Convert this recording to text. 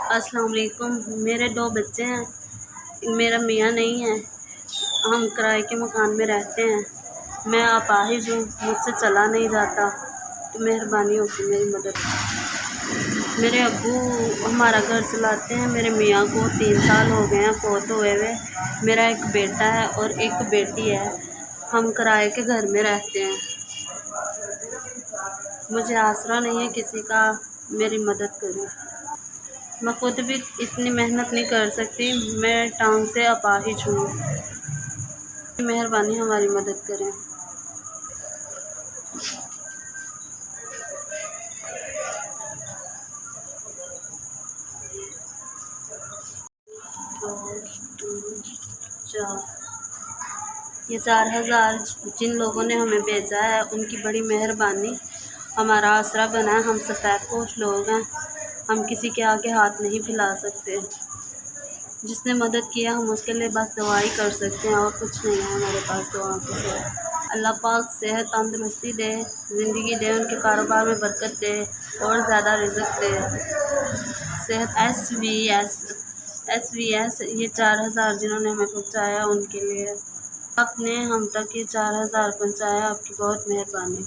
अस्सलाम वालेकुम। मेरे 2 बच्चे हैं, मेरा मियाँ नहीं है, हम किराए के मकान में रहते हैं। मैं अपाहिज हूँ, मुझसे चला नहीं जाता, तो मेहरबानी होगी मेरी मदद। मेरे अब्बू हमारा घर चलाते हैं। मेरे मियाँ को 3 साल हो गए हैं फौत हुए हुए। मेरा एक बेटा है और एक बेटी है। हम किराए के घर में रहते हैं। मुझे आसरा नहीं है किसी का, मेरी मदद करें। मैं खुद भी इतनी मेहनत नहीं कर सकती, मैं टांग से अपाहिज हूँ। मेहरबानी हमारी मदद करें। ये 4,000 जिन लोगों ने हमें भेजा है, उनकी बड़ी मेहरबानी। हमारा आसरा बना है। हम सफ़ेदपोश लोग हैं, हम किसी के आगे हाथ नहीं फैला सकते। जिसने मदद किया हम उसके लिए बस दुआ ही कर सकते हैं, और कुछ नहीं है हमारे पास दुआ के सिवा। अल्लाह पाक सेहत तंदुरुस्ती दे, ज़िंदगी दे, उनके कारोबार में बरकत दे और ज़्यादा रिज़्क़ दे। सेहत SVS ये 4,000 जिन्होंने हमें पहुँचाया, उनके लिए आपने हम तक ये 4,000 पहुँचाया, आपकी बहुत मेहरबानी।